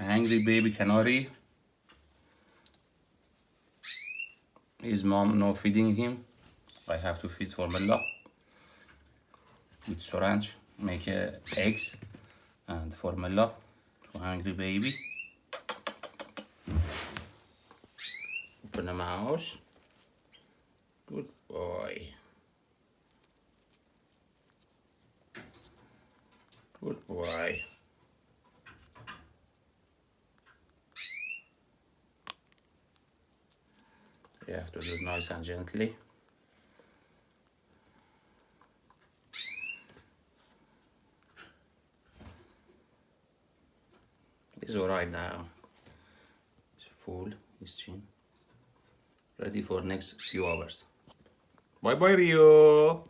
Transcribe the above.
Angry baby canary. His mom no feeding him. I have to feed formula with syringe. Make eggs and formula to hungry baby. Open the mouth. Good boy. Good boy. You have to do it nice and gently. He's alright now. He's full, his chin. Ready for next few hours. Bye bye, Rio.